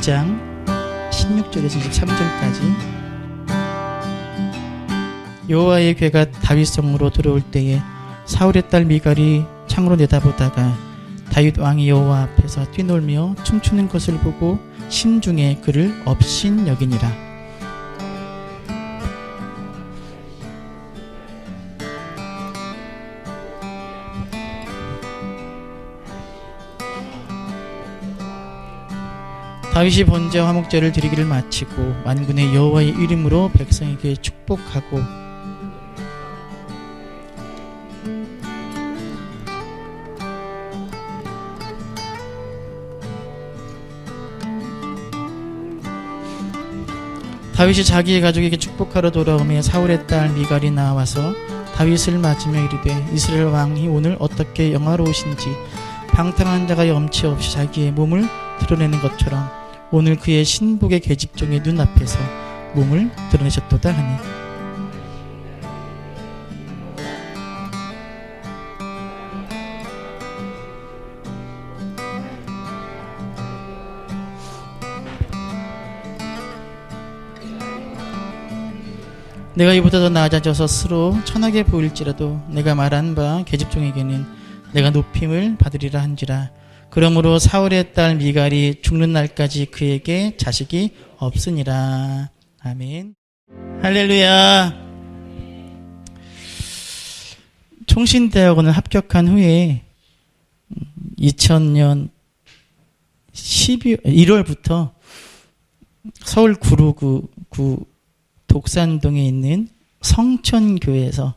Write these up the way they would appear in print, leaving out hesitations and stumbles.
2장 16절에서 23절까지 여호와의 괴가 다윗성으로 들어올 때에 사울의 딸 미갈이 창으로 내다보다가 다윗 왕이 여호와 앞에서 뛰놀며 춤추는 것을 보고 심중에 그를 업신 여기니라. 다윗이 번제와 화목제를 드리기를 마치고 만군의 여호와의 이름으로 백성에게 축복하고 다윗이 자기의 가족에게 축복하러 돌아오며 사울의 딸 미갈이 나와서 다윗을 맞으며 이르되 이스라엘 왕이 오늘 어떻게 영화로우신지 방탕한 자가 염치 없이 자기의 몸을 드러내는 것처럼 오늘 그의 신복의 계집종의 눈앞에서 몸을 드러내셨도다 하니 내가 이보다 더 나아져서 스스로 천하게 보일지라도 내가 말한 바 계집종에게는 내가 높임을 받으리라 한지라. 그러므로 사울의 딸 미갈이 죽는 날까지 그에게 자식이 없으니라. 아멘. 할렐루야. 총신대학원을 합격한 후에 2000년 1월부터 서울 구로구 독산동에 있는 성천교회에서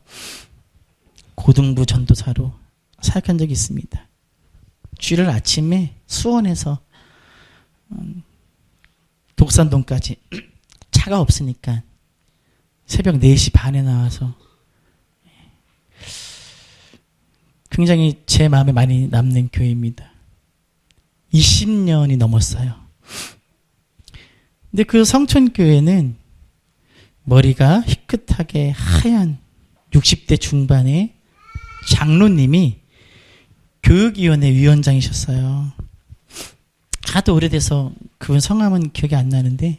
고등부 전도사로 사역한 적이 있습니다. 주일 아침에 수원에서 독산동까지 차가 없으니까 새벽 4시 반에 나와서 굉장히 제 마음에 많이 남는 교회입니다. 20년이 넘었어요. 근데 그 성천교회는 머리가 희끗하게 하얀 60대 중반의 장로님이 교육위원회 위원장이셨어요. 하도 오래돼서 그분 성함은 기억이 안 나는데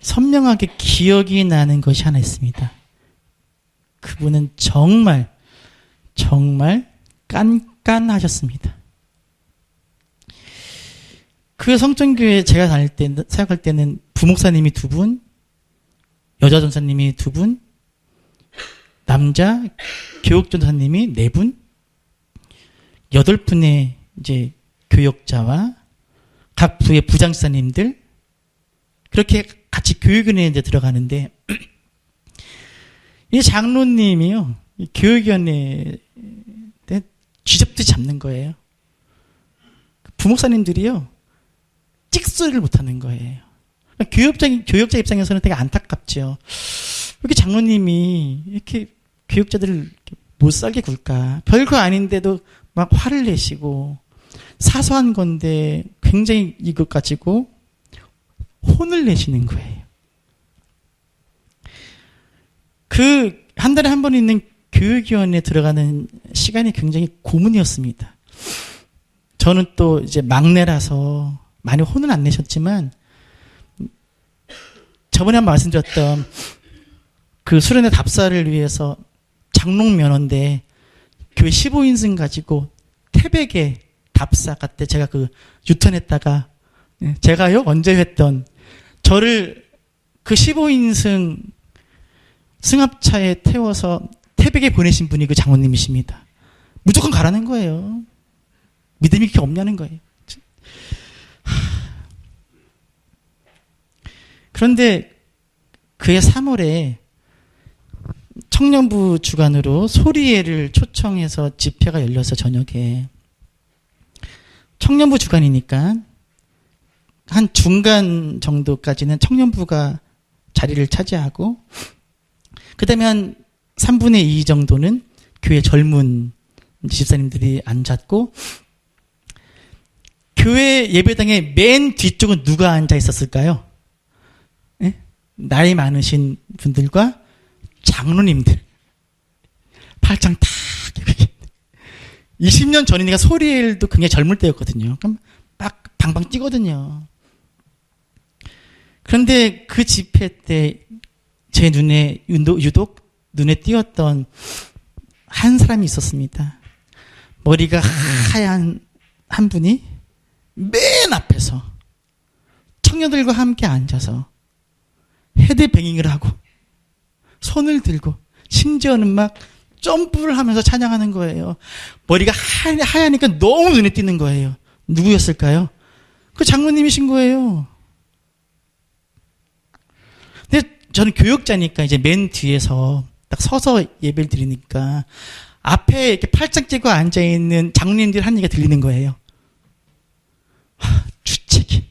선명하게 기억이 나는 것이 하나 있습니다. 그분은 정말 깐깐하셨습니다. 그 성천교회 제가 다닐 때 사역할 때는 부목사님이 2분, 여자 전사님이 2분, 남자 교육전사님이 4분, 8분의 이제 교역자와 각 부의 부장사님들 그렇게 같이 교육위원회에 이제 들어가는데 이 장로님이요 교육위원회 때 쥐잡듯이 잡는 거예요. 부목사님들이요 찍소리를 못하는 거예요. 교역자 입장에서는 되게 안타깝죠. 이렇게 장로님이 이렇게 교육자들을 못 살게 굴까? 별거 아닌데도 막 화를 내시고 사소한 건데 굉장히 이것 가지고 혼을 내시는 거예요. 그 한 달에 한 번 있는 교육위원회에 들어가는 시간이 굉장히 고문이었습니다. 저는 또 이제 막내라서 많이 혼은 안 내셨지만 저번에 한번 말씀드렸던 그 수련회 답사를 위해서 장롱 면허인데 교회 15인승 가지고 태백에 답사 갈 때 제가 그 유턴했다가 제가요 언제 했던 저를 그 15인승 승합차에 태워서 태백에 보내신 분이 그 장로님이십니다. 무조건 가라는 거예요. 믿음이 그렇게 없냐는 거예요. 그런데 그해 3월에 청년부 주관으로 소리회를 초청해서 집회가 열려서 저녁에 청년부 주관이니까 한 중간 정도까지는 청년부가 자리를 차지하고 그 다음에 한 3분의 2 정도는 교회 젊은 집사님들이 앉았고 교회 예배당의 맨 뒤쪽은 누가 앉아 있었을까요? 네? 나이 많으신 분들과 장로님들 팔짱 탁 20년 전이니까 소리엘도 굉장히 젊을 때였거든요. 그럼 막 방방 뛰거든요. 그런데 그 집회 때 제 눈에 유독 눈에 띄었던 한 사람이 있었습니다. 머리가 하얀 한 분이 맨 앞에서 청년들과 함께 앉아서 헤드뱅잉을 하고 손을 들고 심지어는 막 점프를 하면서 찬양하는 거예요. 머리가 하얘니까 너무 눈에 띄는 거예요. 누구였을까요? 그 장로님이신 거예요. 근데 저는 교역자니까 이제 맨 뒤에서 딱 서서 예배를 드리니까 앞에 이렇게 팔짱 끼고 앉아있는 장로님들 한 얘기가 들리는 거예요. 주책이.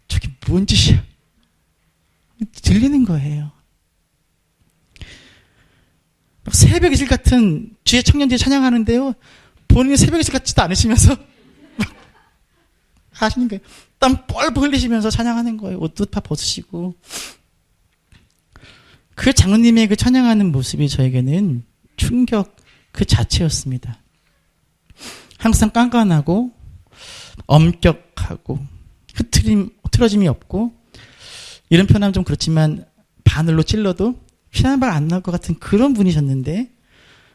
저게 뭔 짓이야. 들리는 거예요. 새벽 이슬 같은 주의 청년들이 찬양하는데요. 본인이 새벽 이슬 같지도 않으시면서 막 하시는 거예요. 땀 뻘뻘 흘리시면서 찬양하는 거예요. 옷도 다 벗으시고. 그 장로님의 그 찬양하는 모습이 저에게는 충격 그 자체였습니다. 항상 깐깐하고 엄격하고 흐트러짐이 없고, 이런 표현하면 좀 그렇지만 바늘로 찔러도 피한 발 안 날 것 같은 그런 분이셨는데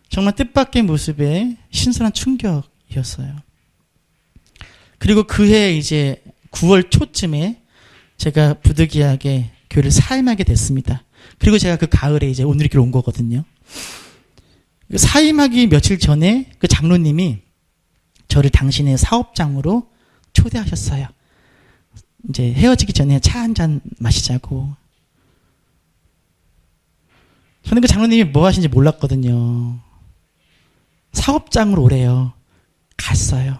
정말 뜻밖의 모습에 신선한 충격이었어요. 그리고 그해 이제 9월 초쯤에 제가 부득이하게 교회를 사임하게 됐습니다. 그리고 제가 그 가을에 이제 온누리교회로 온 거거든요. 사임하기 며칠 전에 그 장로님이 저를 당신의 사업장으로 초대하셨어요. 이제 헤어지기 전에 차 한 잔 마시자고. 저는 그 장로님이 뭐 하시는지 몰랐거든요. 사업장으로 오래요. 갔어요.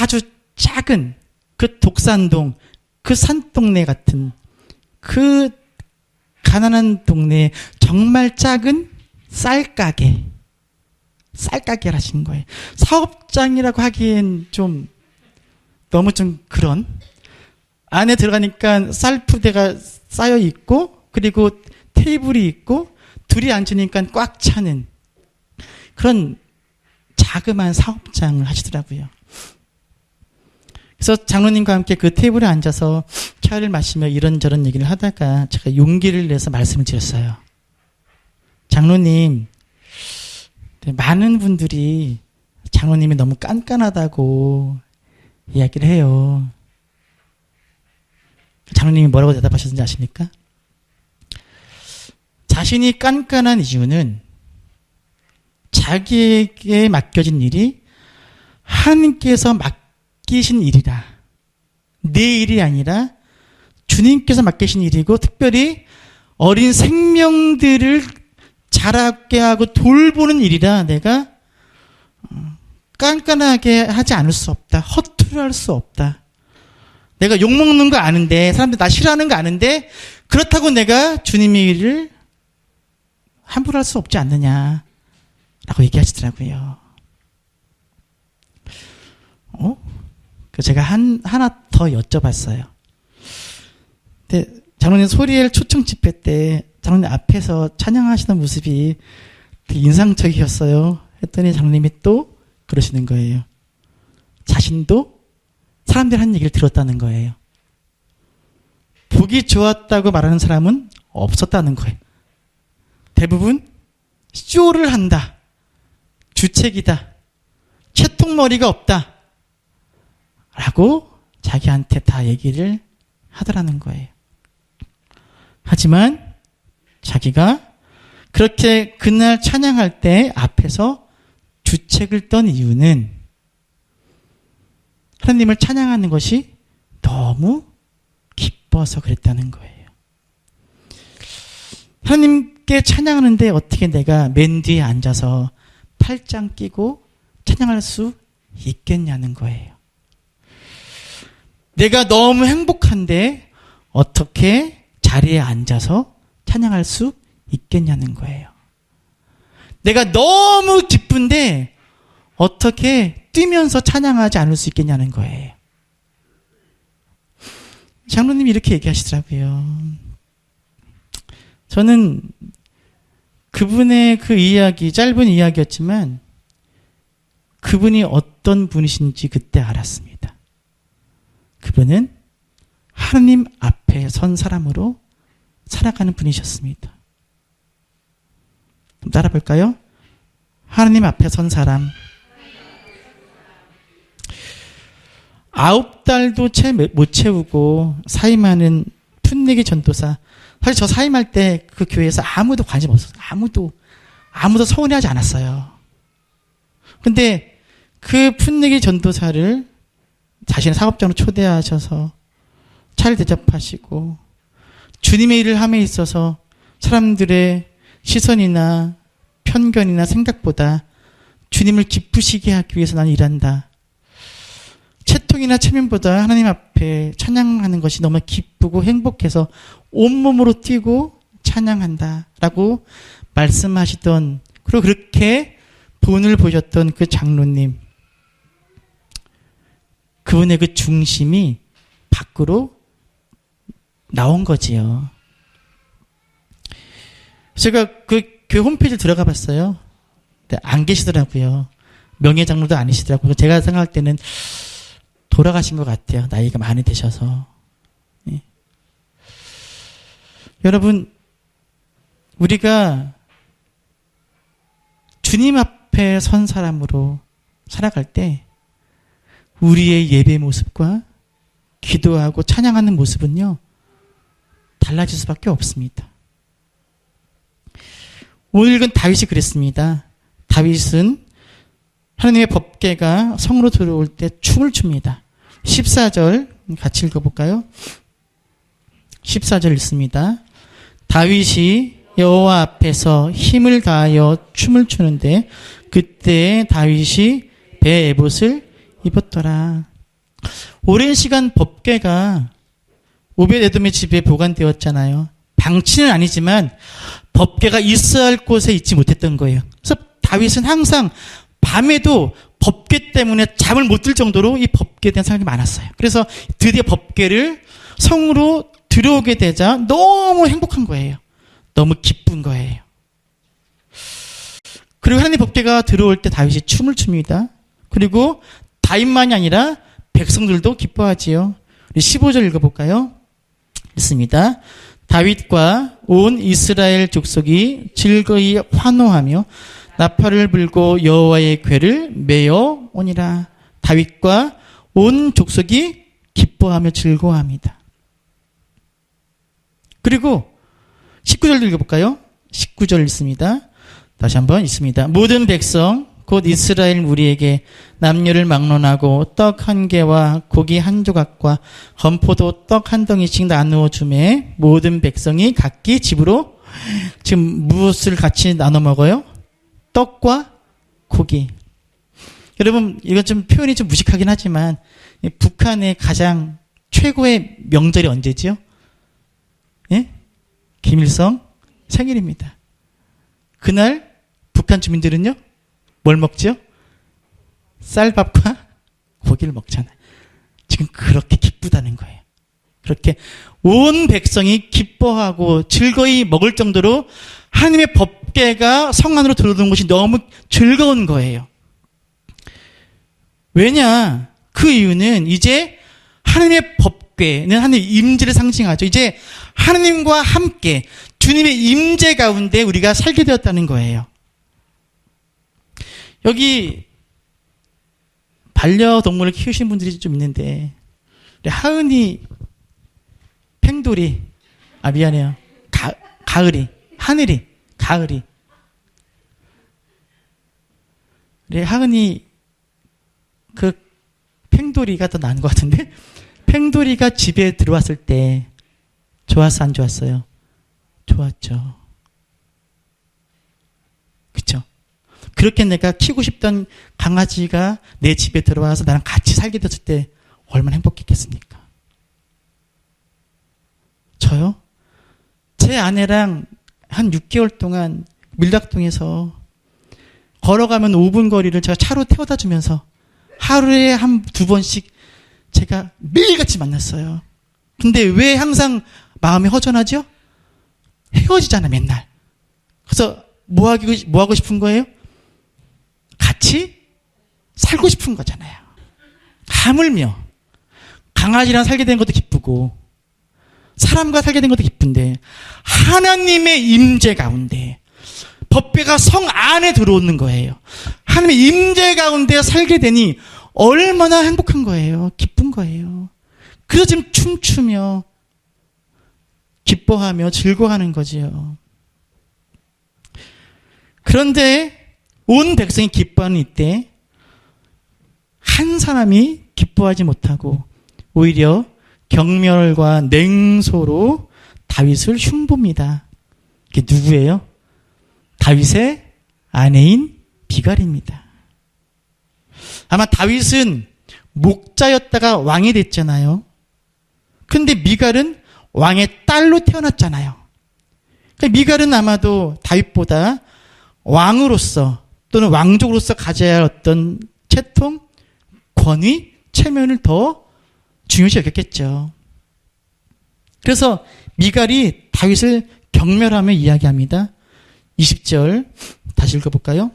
아주 작은 그 독산동, 그 산동네 같은 그 가난한 동네에 정말 작은 쌀가게를 하신 거예요. 사업장이라고 하기엔 좀 너무 좀 그런. 안에 들어가니까 쌀푸대가 쌓여 있고, 그리고 테이블이 있고, 둘이 앉으니까 꽉 차는 그런 자그마한 사업장을 하시더라고요. 그래서 장로님과 함께 그 테이블에 앉아서 차를 마시며 이런저런 얘기를 하다가 제가 용기를 내서 말씀을 드렸어요. 장로님, 많은 분들이 장로님이 너무 깐깐하다고 이야기를 해요. 장로님이 뭐라고 대답하셨는지 아십니까? 자신이 깐깐한 이유는 자기에게 맡겨진 일이 하나님께서 맡기신 일이라. 내 일이 아니라 주님께서 맡기신 일이고, 특별히 어린 생명들을 자라게 하고 돌보는 일이라 내가 깐깐하게 하지 않을 수 없다. 허투루 할 수 없다. 내가 욕먹는 거 아는데, 사람들 나 싫어하는 거 아는데, 그렇다고 내가 주님의 일을 함부로 할 수 없지 않느냐 라고 얘기하시더라고요. 제가 하나 더 여쭤봤어요. 근데 장로님 소리엘 초청 집회 때 장로님 앞에서 찬양하시는 모습이 되게 인상적이었어요. 했더니 장로님이 또 그러시는 거예요. 자신도 사람들 한 얘기를 들었다는 거예요. 보기 좋았다고 말하는 사람은 없었다는 거예요. 대부분 쇼를 한다. 주책이다. 채통머리가 없다. 라고 자기한테 다 얘기를 하더라는 거예요. 하지만 자기가 그렇게 그날 찬양할 때 앞에서 주책을 떤 이유는 하나님을 찬양하는 것이 너무 기뻐서 그랬다는 거예요. 하나님께 찬양하는데 어떻게 내가 맨 뒤에 앉아서 팔짱 끼고 찬양할 수 있겠냐는 거예요. 내가 너무 행복한데 어떻게 자리에 앉아서 찬양할 수 있겠냐는 거예요. 내가 너무 기쁜데 어떻게 뛰면서 찬양하지 않을 수 있겠냐는 거예요. 장로님이 이렇게 얘기하시더라고요. 저는 그분의 그 이야기, 짧은 이야기였지만 그분이 어떤 분이신지 그때 알았습니다. 그분은 하느님 앞에 선 사람으로 살아가는 분이셨습니다. 그럼 따라 볼까요? 하느님 앞에 선 사람. 9달도 못 채우고 사임하는 풋내기 전도사. 사실 저 사임할 때 그 교회에서 아무도 관심 없었어요. 아무도 서운해하지 않았어요. 근데 그 풋내기 전도사를 자신의 사업장으로 초대하셔서 차를 대접하시고 주님의 일을 함에 있어서 사람들의 시선이나 편견이나 생각보다 주님을 기쁘시게 하기 위해서 나는 일한다. 채통이나 체면보다 하나님 앞에 찬양하는 것이 너무 기쁘고 행복해서 온몸으로 뛰고 찬양한다 라고 말씀하시던, 그리고 그렇게 본을 보셨던 그 장로님, 그분의 그 중심이 밖으로 나온 거지요. 제가 그 교회 홈페이지 들어가 봤어요. 근데 안 계시더라고요. 명예장로도 아니시더라고요. 제가 생각할 때는 돌아가신 것 같아요. 나이가 많이 되셔서. 네. 여러분, 우리가 주님 앞에 선 사람으로 살아갈 때 우리의 예배 모습과 기도하고 찬양하는 모습은요, 달라질 수밖에 없습니다. 오늘 읽은 다윗이 그랬습니다. 다윗은 하나님의 법궤가 성으로 들어올 때 춤을 춥니다. 14절 같이 읽어볼까요? 14절 읽습니다. 다윗이 여호와 앞에서 힘을 다하여 춤을 추는데 그때 다윗이 배 에봇을 입었더라. 오랜 시간 법궤가 오벳에돔의 집에 보관되었잖아요. 방치는 아니지만 법궤가 있어야 할 곳에 있지 못했던 거예요. 그래서 다윗은 항상 밤에도 법궤 때문에 잠을 못 들 정도로 이 법궤에 대한 생각이 많았어요. 그래서 드디어 법궤를 성으로 들어오게 되자 너무 행복한 거예요. 너무 기쁜 거예요. 그리고 하나님 법궤가 들어올 때 다윗이 춤을 춥니다. 그리고 다윗만이 아니라 백성들도 기뻐하지요. 우리 15절 읽어볼까요? 읽습니다. 다윗과 온 이스라엘 족속이 즐거이 환호하며 나팔을 불고 여호와의 궤를 메어 오니라. 다윗과 온 족속이 기뻐하며 즐거워합니다. 그리고 19절 읽어볼까요? 19절 읽습니다. 다시 한번 읽습니다. 모든 백성 곧 이스라엘 무리에게 남녀를 막론하고 떡 한 개와 고기 한 조각과 건포도 떡 한 덩이씩 나누어 주매 모든 백성이 각기 집으로, 지금 무엇을 같이 나눠 먹어요? 떡과 고기. 여러분, 이건 좀 표현이 좀 무식하긴 하지만 북한의 가장 최고의 명절이 언제지요? 예? 김일성 생일입니다. 그날 북한 주민들은요, 뭘 먹죠? 쌀밥과 고기를 먹잖아요. 지금 그렇게 기쁘다는 거예요. 그렇게 온 백성이 기뻐하고 즐거이 먹을 정도로 하나님의 법궤가 성 안으로 들어오는 것이 너무 즐거운 거예요. 왜냐? 그 이유는 이제 하나님의 법궤는 하나님의 임재를 상징하죠. 이제 하나님과 함께 주님의 임재 가운데 우리가 살게 되었다는 거예요. 여기 반려동물을 키우시는 분들이 좀 있는데, 우리 하은이, 팽돌이, 미안해요. 가을이, 하늘이, 가을이. 우리 하은이, 그 팽돌이가 더 나은 것 같은데? 팽돌이가 집에 들어왔을 때 좋았어, 안 좋았어요? 좋았죠. 그쵸? 그렇게 내가 키우고 싶던 강아지가 내 집에 들어와서 나랑 같이 살게 됐을 때 얼마나 행복했겠습니까? 저요? 제 아내랑 한 6개월 동안 밀락동에서 걸어가면 5분 거리를 제가 차로 태워다 주면서 하루에 한 2번씩 제가 매일같이 만났어요. 근데 왜 항상 마음이 허전하죠? 헤어지잖아, 맨날. 그래서 뭐 하고 싶은 거예요? 같이 살고 싶은 거잖아요. 하물며 강아지랑 살게 된 것도 기쁘고 사람과 살게 된 것도 기쁜데 하나님의 임재 가운데 법궤가 성 안에 들어오는 거예요. 하나님의 임재 가운데 살게 되니 얼마나 행복한 거예요. 기쁜 거예요. 그래서 지금 춤추며 기뻐하며 즐거워하는 거지요. 그런데 온 백성이 기뻐하는 이때 한 사람이 기뻐하지 못하고 오히려 경멸과 냉소로 다윗을 흉보입니다. 이게 누구예요? 다윗의 아내인 미갈입니다. 아마 다윗은 목자였다가 왕이 됐잖아요. 근데 미갈은 왕의 딸로 태어났잖아요. 그러니까 미갈은 아마도 다윗보다 왕으로서 또는 왕족으로서 가져야 할 어떤 채통, 권위, 체면을 더 중요시 여겼겠죠. 그래서 미갈이 다윗을 경멸하며 이야기합니다. 20절 다시 읽어볼까요?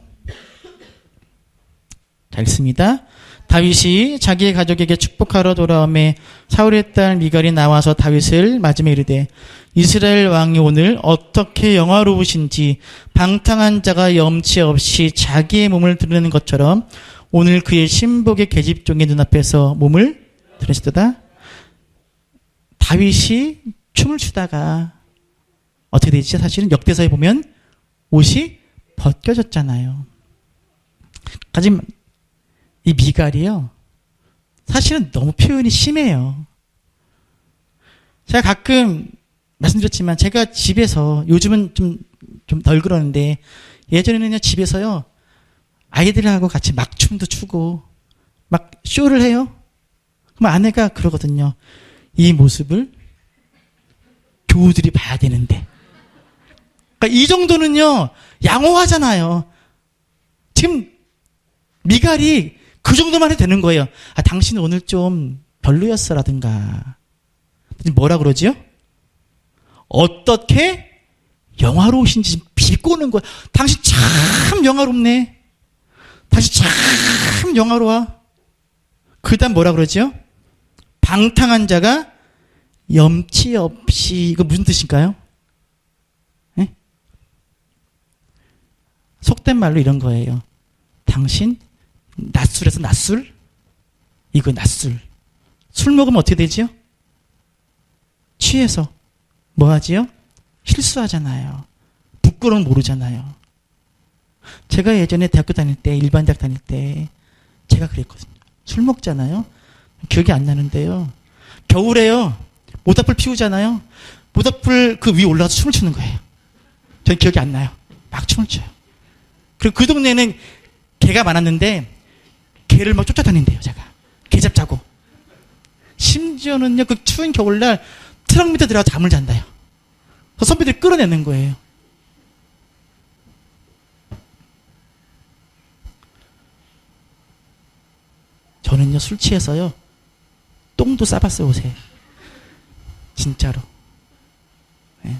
잘 읽습니다. 다윗이 자기의 가족에게 축복하러 돌아오매 사울의 딸 미갈이 나와서 다윗을 맞으며 이르되 이스라엘 왕이 오늘 어떻게 영화로우신지 방탕한 자가 염치 없이 자기의 몸을 드러내는 것처럼 오늘 그의 신복의 계집종의 눈앞에서 몸을 드러내시도다. 다윗이 춤을 추다가 어떻게 되지? 사실은 역대서에 보면 옷이 벗겨졌잖아요. 하지만 이 미갈이요, 사실은 너무 표현이 심해요. 제가 가끔 말씀드렸지만 제가 집에서 요즘은 좀 덜 그러는데 예전에는요 집에서요 아이들하고 같이 막 춤도 추고 막 쇼를 해요. 그럼 아내가 그러거든요. 이 모습을 교우들이 봐야 되는데. 그러니까 이 정도는요 양호하잖아요. 지금 미갈이 그 정도만 해도 되는 거예요. 아, 당신 오늘 좀 별로였어라든가. 뭐라 그러지요? 어떻게 영화로우신지 비꼬는 거야. 당신 참 영화롭네. 당신 참 영화로워. 그 다음 뭐라 그러지요? 방탕한 자가 염치 없이. 이거 무슨 뜻일까요? 네? 속된 말로 이런 거예요. 당신 낮술에서 낮술? 이거 낮술. 술 먹으면 어떻게 되지요? 취해서 뭐 하지요? 실수하잖아요. 부끄러움 모르잖아요. 제가 예전에 대학교 다닐 때, 일반 대학 다닐 때 제가 그랬거든요. 술 먹잖아요. 기억이 안 나는데요. 겨울에요. 모닥불 피우잖아요. 모닥불 그 위에 올라가서 춤을 추는 거예요. 전 기억이 안 나요. 막 춤을 춰요. 그리고 그 동네에는 개가 많았는데 개를 막 쫓아다닌대요. 제가 개 잡자고. 심지어는요 그 추운 겨울날 트럭 밑에 들어가 잠을 잔다요. 그래서 선배들이 끌어내는 거예요. 저는요 술 취해서요 똥도 싸봤어요. 옷에. 진짜로. 네.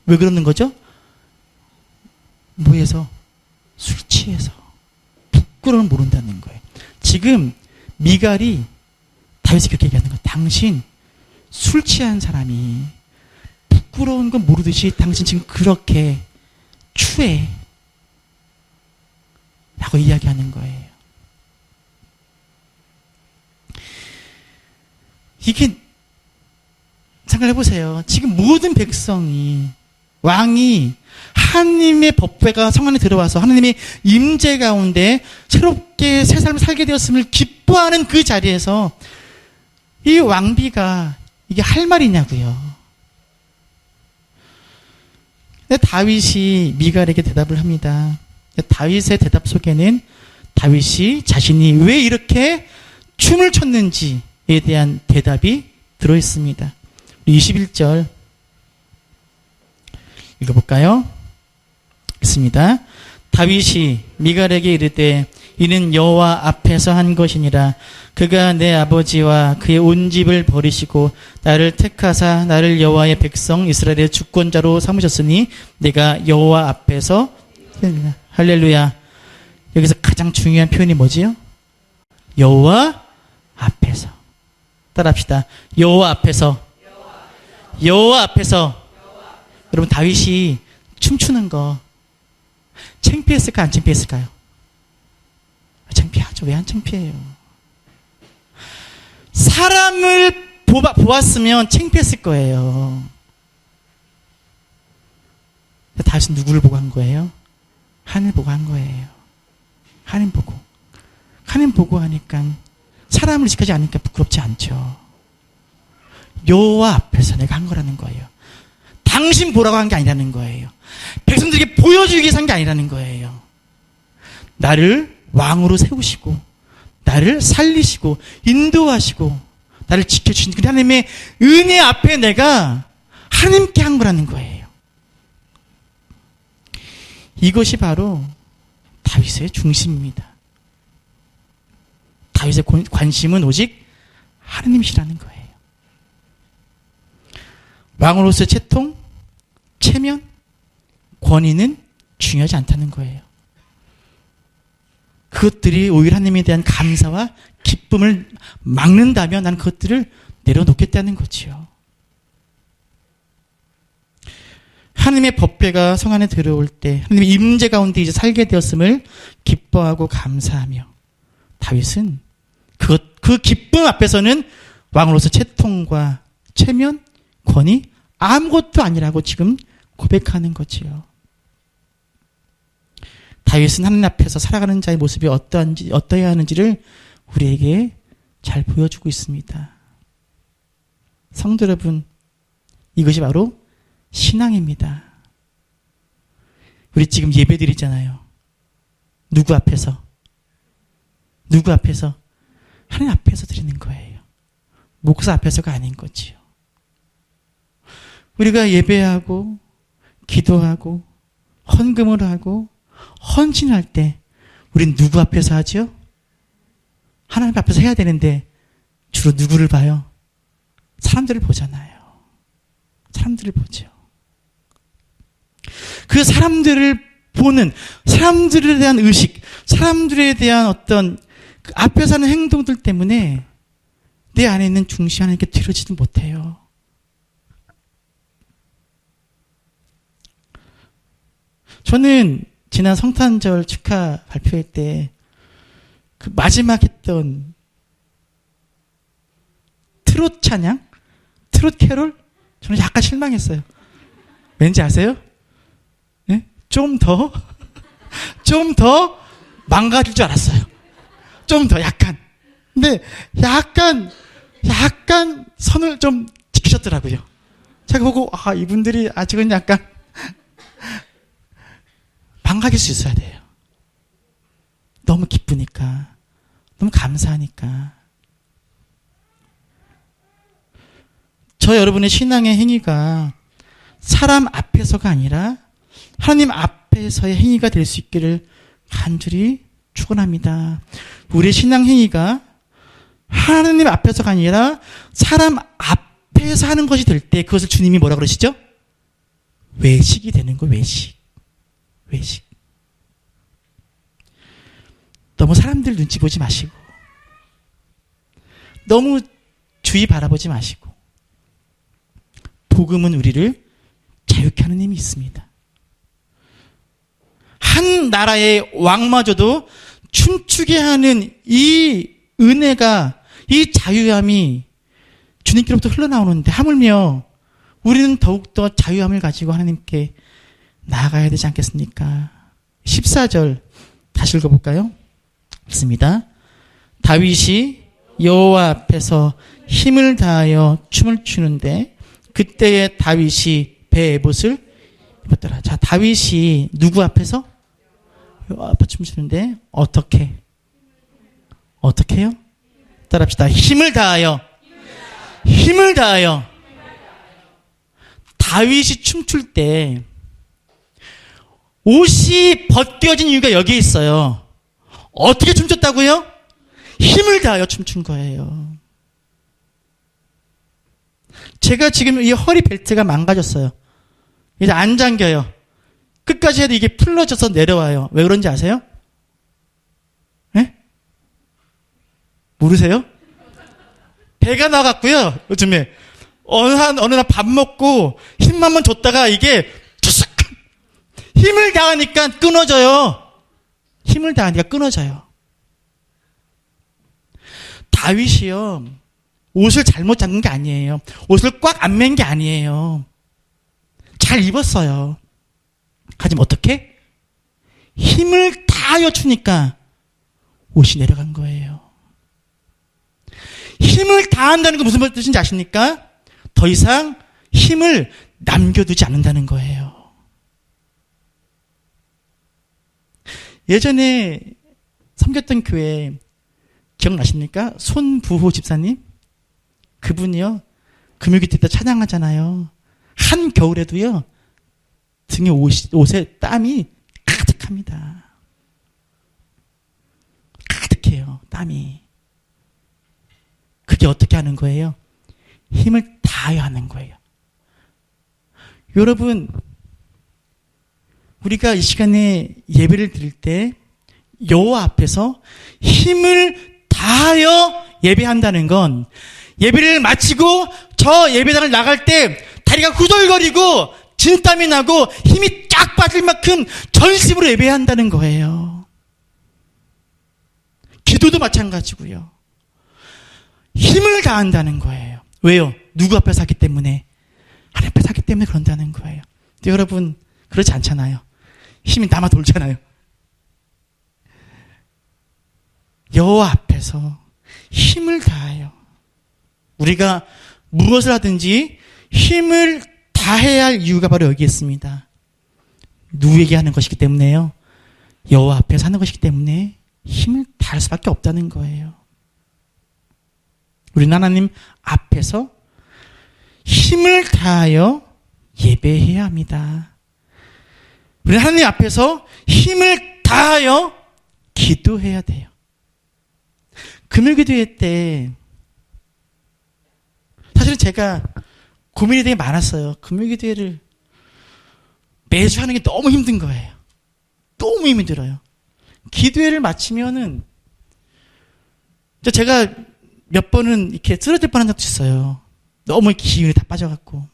왜 그러는 거죠? 뭐해서? 술 취해서. 부끄러움을 모른다는 거예요. 지금 미갈이 다윗이 그렇게 얘기하는 거예요. 당신 술 취한 사람이 부끄러운 건 모르듯이 당신 지금 그렇게 추해 라고 이야기하는 거예요. 이게 생각해보세요. 지금 모든 백성이 왕이 하나님의 법궤가 성 안에 들어와서 하나님의 임재 가운데 새롭게 새 삶을 살게 되었음을 기뻐하는 그 자리에서 이 왕비가 이게 할 말이냐고요. 다윗이 미갈에게 대답을 합니다. 다윗의 대답 속에는 다윗이 자신이 왜 이렇게 춤을 췄는지에 대한 대답이 들어있습니다. 21절 읽어볼까요? 있습니다. 다윗이 미갈에게 이르되 이는 여호와 앞에서 한 것이니라. 그가 내 아버지와 그의 온 집을 버리시고 나를 택하사 나를 여호와의 백성 이스라엘의 주권자로 삼으셨으니 내가 여호와 앞에서 할렐루야. 여기서 가장 가장 중요한 표현이 뭐지요? 여호와 앞에서. 따라합시다. 여호와 앞에서. 여호와 앞에서. 여러분, 다윗이 춤추는 거 창피했을까 안 창피했을까요? 창피하죠. 왜 안 창피해요? 사람을 보았으면 창피했을 거예요. 다윗은 누구를 보고 한 거예요? 하늘 보고 한 거예요. 하늘 보고. 하늘 보고 하니까 사람을 지키지 않으니까 부끄럽지 않죠. 여호와 앞에서 내가 한 거라는 거예요. 당신 보라고 한 게 아니라는 거예요. 백성들에게 보여주기 위해서 한 게 아니라는 거예요. 나를 왕으로 세우시고 나를 살리시고 인도하시고 나를 지켜주신 그 하나님의 은혜 앞에 내가 하나님께 한 거라는 거예요. 이것이 바로 다윗의 중심입니다. 다윗의 관심은 오직 하나님이시라는 거예요. 왕으로서의 채통, 체면, 권위는 중요하지 않다는 거예요. 그것들이 오히려 하나님에 대한 감사와 기쁨을 막는다면 난 그것들을 내려놓겠다는 거지요. 하나님의 법궤가 성 안에 들어올 때 하나님의 임재 가운데 이제 살게 되었음을 기뻐하고 감사하며 다윗은 그 기쁨 앞에서는 왕으로서 채통과 체면, 권위 아무것도 아니라고 지금 고백하는 거지요. 다윗은 하나님 앞에서 살아가는 자의 모습이 어떠해야 하는지를 우리에게 잘 보여주고 있습니다. 성도 여러분, 이것이 바로 신앙입니다. 우리 지금 예배 드리잖아요. 누구 앞에서? 누구 앞에서? 하나님 앞에서 드리는 거예요. 목사 앞에서가 아닌 거지요. 우리가 예배하고 기도하고 헌금을 하고 헌신할 때 우린 누구 앞에서 하죠? 하나님 앞에서 해야 되는데 주로 누구를 봐요? 사람들을 보잖아요. 사람들을 보죠. 그 사람들을 보는, 사람들에 대한 의식, 사람들에 대한 어떤 그 앞에서 하는 행동들 때문에 내 안에 있는 중심 하나님께 드려지지 못해요. 저는 지난 성탄절 축하 발표회 때 그 마지막 했던 트롯 찬양? 트롯 캐롤? 저는 약간 실망했어요. 왠지 아세요? 네? 좀 더 망가질 줄 알았어요. 좀 더 약간. 근데 약간 선을 좀 지키셨더라고요. 제가 보고 이분들이 아직은 약간 망가질 수 있어야 돼요. 너무 기쁘니까, 너무 감사하니까. 저 여러분의 신앙의 행위가 사람 앞에서가 아니라 하나님 앞에서의 행위가 될 수 있기를 간절히 축원합니다. 우리의 신앙 행위가 하나님 앞에서가 아니라 사람 앞에서 하는 것이 될 때 그것을 주님이 뭐라 그러시죠? 외식이 되는 거, 외식. 너무 사람들 눈치 보지 마시고 너무 주위 바라보지 마시고 복음은 우리를 자유케 하는 힘이 있습니다. 한 나라의 왕마저도 춤추게 하는 이 은혜가, 이 자유함이 주님께로부터 흘러나오는데 하물며 우리는 더욱더 자유함을 가지고 하나님께 나아가야 되지 않겠습니까? 14절 다시 읽어볼까요? 읽습니다. 다윗이 여호와 앞에서 힘을 다하여 춤을 추는데 그때에 다윗이 배의 옷을 입었더라. 자, 다윗이 누구 앞에서? 여호와 앞에 춤을 추는데 어떻게요? 따라합시다. 힘을 다하여. 다윗이 춤출 때 옷이 벗겨진 이유가 여기에 있어요. 어떻게 춤췄다고요? 힘을 다하여 춤춘 거예요. 제가 지금 이 허리 벨트가 망가졌어요. 이제 안 잠겨요. 끝까지 해도 이게 풀러져서 내려와요. 왜 그런지 아세요? 모르세요? 배가 나갔고요. 요즘에 어느 날 밥 먹고 힘만 줬다가 이게 투석 힘을 다하니까 끊어져요. 힘을 다하니까 끊어져요. 다윗이요, 옷을 잘못 잡는 게 아니에요. 옷을 꽉 안 맨 게 아니에요. 잘 입었어요. 하지만 어떻게? 힘을 다하여 주니까 옷이 내려간 거예요. 힘을 다한다는 게 무슨 뜻인지 아십니까? 더 이상 힘을 남겨두지 않는다는 거예요. 예전에 섬겼던 교회 기억나십니까? 손부호 집사님? 그분이요, 금요기도 때 찬양하잖아요. 한 겨울에도요, 등에 옷에 땀이 가득합니다. 가득해요, 땀이. 그게 어떻게 하는 거예요? 힘을 다하여 하는 거예요. 여러분, 우리가 이 시간에 예배를 드릴 때 여호와 앞에서 힘을 다하여 예배한다는 건, 예배를 마치고 저 예배당을 나갈 때 다리가 후덜거리고 진땀이 나고 힘이 쫙 빠질 만큼 전심으로 예배한다는 거예요. 기도도 마찬가지고요. 힘을 다한다는 거예요. 왜요? 누구 앞에서 하기 때문에? 하나님 앞에서 하기 때문에 그런다는 거예요. 근데 여러분, 그렇지 않잖아요. 힘이 남아 돌잖아요. 여호와 앞에서 힘을 다하여, 우리가 무엇을 하든지 힘을 다해야 할 이유가 바로 여기 있습니다. 누구에게 하는 것이기 때문에요? 여호와 앞에서 하는 것이기 때문에 힘을 다할 수밖에 없다는 거예요. 우리는 하나님 앞에서 힘을 다하여 예배해야 합니다. 우리는 하나님 앞에서 힘을 다하여 기도해야 돼요. 금요기도회 때 사실은 제가 고민이 되게 많았어요. 금요기도회를 매주 하는 게 너무 힘든 거예요. 너무 힘들어요. 기도회를 마치면은 제가 몇 번은 이렇게 쓰러질 뻔한 적도 있어요. 너무 기운이 다 빠져갖고.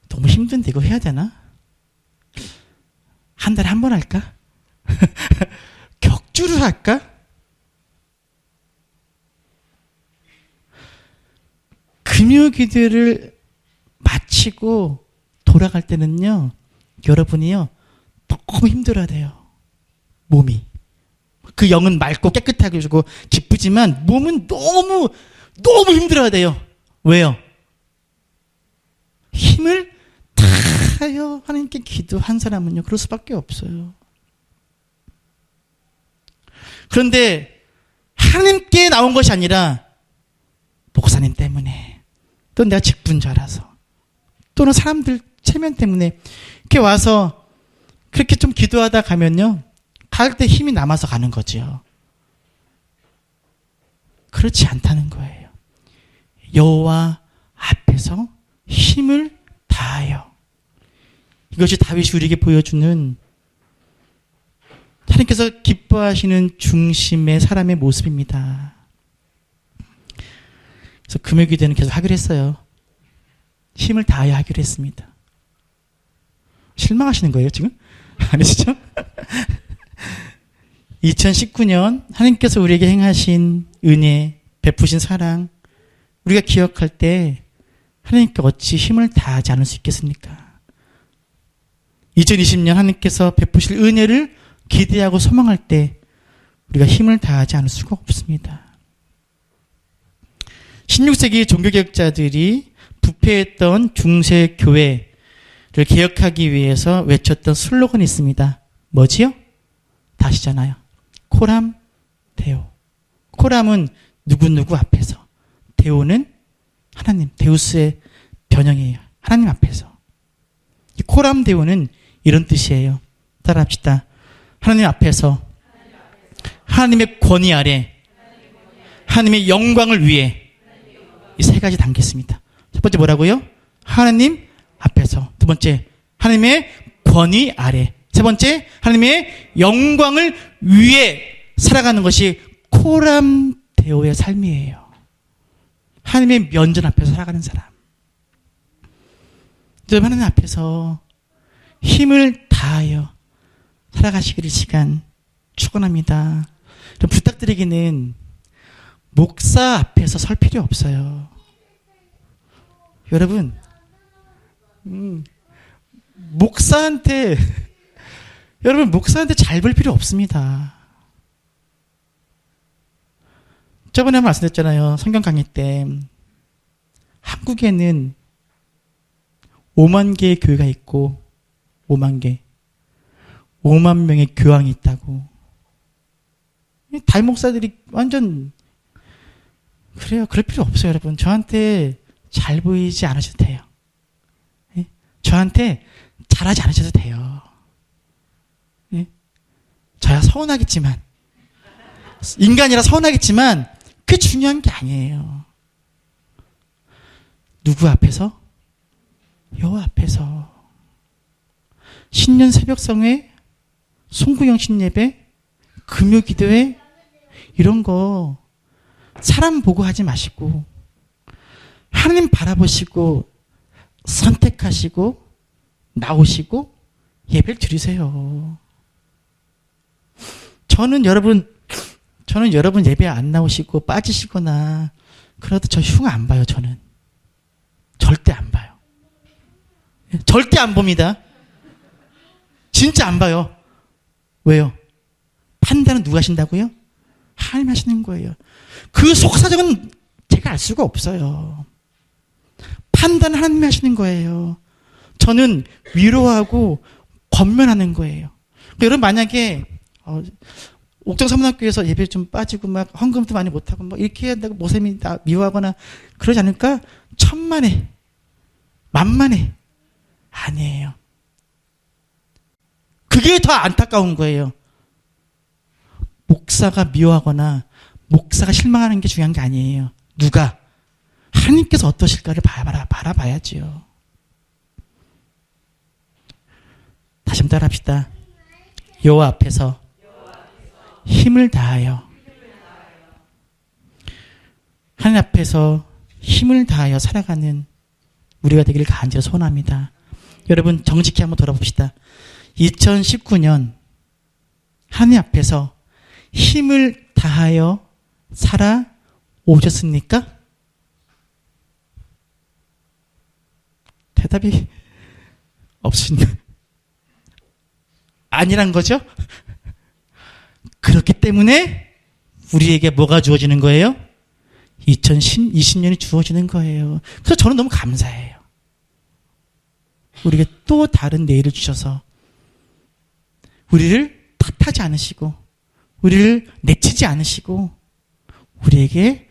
너무 힘든데 이거 해야 되나? 한 달에 한 번 할까? 격주를 할까? 금요기도를 마치고 돌아갈 때는요, 여러분이요, 너무 힘들어야 돼요. 몸이. 그 영은 맑고 깨끗하게 해주고 기쁘지만 몸은 너무 힘들어야 돼요. 왜요? 힘을 다하여 하나님께 기도한 사람은요, 그럴 수밖에 없어요. 그런데 하나님께 나온 것이 아니라 목사님 때문에, 또 내가 직분자라서, 또는 사람들 체면 때문에 이렇게 와서 그렇게 좀 기도하다 가면요, 갈 때 힘이 남아서 가는 거죠. 그렇지 않다는 거예요. 여호와 앞에서 힘을 다하여. 이것이 다윗이 우리에게 보여주는 하나님께서 기뻐하시는 중심의 사람의 모습입니다. 그래서 금요기도는 계속 하기로 했어요. 힘을 다하여 하기로 했습니다. 실망하시는 거예요, 지금? 아니시죠? 2019년 하나님께서 우리에게 행하신 은혜, 베푸신 사랑, 우리가 기억할 때 하나님께 어찌 힘을 다하지 않을 수 있겠습니까? 2020년 하나님께서 베푸실 은혜를 기대하고 소망할 때 우리가 힘을 다하지 않을 수가 없습니다. 16세기 종교개혁자들이 부패했던 중세 교회를 개혁하기 위해서 외쳤던 슬로건이 있습니다. 뭐지요? 다시잖아요. 코람 데오. 코람은 누구누구 앞에서, 데오는 하나님, 데우스의 변형이에요. 하나님 앞에서. 이 코람 데오는 이런 뜻이에요. 따라합시다. 하나님 앞에서, 하나님의 권위 아래, 하나님의 영광을 위해, 이 세 가지 담겠습니다. 첫 번째 뭐라고요? 하나님 앞에서. 두 번째, 하나님의 권위 아래. 세 번째, 하나님의 영광을 위해 살아가는 것이 코람데오의 삶이에요. 하나님의 면전 앞에서 살아가는 사람. 여러분, 하나님 앞에서 힘을 다하여 살아가시기를 시간 축원합니다. 부탁드리기는 목사 앞에서 설 필요 없어요. 여러분, 목사한테 잘 볼 필요 없습니다. 저번에 한번 말씀드렸잖아요. 성경 강의 때 한국에는 5만 개의 교회가 있고 5만 명의 교황이 있다고. 다임 목사들이 완전 그래요. 그럴 필요 없어요, 여러분. 저한테 잘 보이지 않으셔도 돼요. 저한테 잘하지 않으셔도 돼요. 저야 서운하겠지만, 인간이라 서운하겠지만 그게 중요한 게 아니에요. 누구 앞에서? 여호와 앞에서. 신년 새벽성회, 송구영 신예배, 금요기도회 이런 거 사람 보고 하지 마시고 하나님 바라보시고 선택하시고 나오시고 예배를 드리세요. 저는 여러분 예배 안 나오시고 빠지시거나 그래도 저 흉 안 봐요. 저는 절대 안 봐요. 절대 안 봅니다. 진짜 안 봐요. 왜요? 판단은 누가 하신다고요? 하나님 하시는 거예요. 그 속사정은 제가 알 수가 없어요. 판단은 하나님이 하시는 거예요. 저는 위로하고 권면하는 거예요. 여러분 만약에 옥정사문학교에서 예배 좀 빠지고 막 헌금도 많이 못하고 뭐 이렇게 해야 한다고 모셈이 다 미워하거나 그러지 않을까? 천만에 만만에 아니에요. 그게 더 안타까운 거예요. 목사가 미워하거나 목사가 실망하는 게 중요한 게 아니에요. 누가? 하나님께서 어떠실까를 바라봐야지요. 다시 한번 따라합시다. 여호와 앞에서 힘을 다하여 하나님 앞에서 힘을 다하여 살아가는 우리가 되기를 간절히 소원합니다. 여러분 정직히 한번 돌아봅시다. 2019년 하나님 앞에서 힘을 다하여 살아오셨습니까? 대답이 없습니다. 아니란 거죠? 그렇기 때문에 우리에게 뭐가 주어지는 거예요? 2020년이 주어지는 거예요. 그래서 저는 너무 감사해요. 우리에게 또 다른 내일을 주셔서 우리를 탓하지 않으시고 우리를 내치지 않으시고 우리에게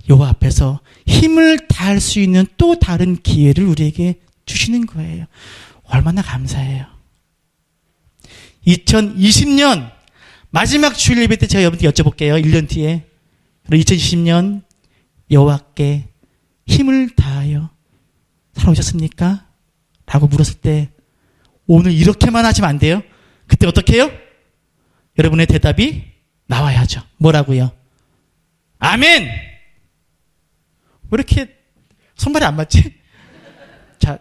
여호와 앞에서 힘을 다할 수 있는 또 다른 기회를 우리에게 주시는 거예요. 얼마나 감사해요. 2020년 마지막 주일 예배 때 제가 여러분께 여쭤볼게요. 1년 뒤에 2020년 여호와께 힘을 다하여 살아오셨습니까? 라고 물었을 때 오늘 이렇게만 하시면 안 돼요. 그때 어떻게 해요? 여러분의 대답이 나와야죠. 뭐라고요? 아멘! 왜 이렇게 손발이 안 맞지? 자,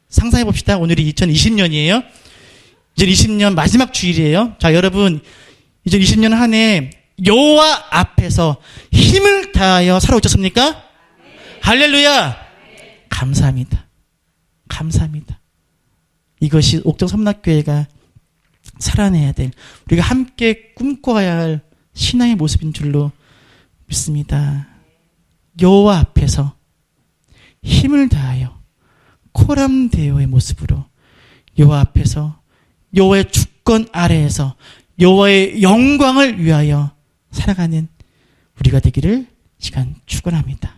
상상해 봅시다. 오늘이 2020년이에요. 2020년 마지막 주일이에요. 자, 여러분 2020년 한 해 여호와 앞에서 힘을 다하여 살아오셨습니까? 네. 할렐루야. 네. 감사합니다. 감사합니다. 이것이 옥정섬락교회가 살아내야 될 우리가 함께 꿈꿔야 할 신앙의 모습인 줄로 믿습니다. 여호와 앞에서 힘을 다하여 코람데오의 모습으로 여호와 앞에서 여호와의 주권 아래에서 여호와의 영광을 위하여 살아가는 우리가 되기를 시간 축원합니다.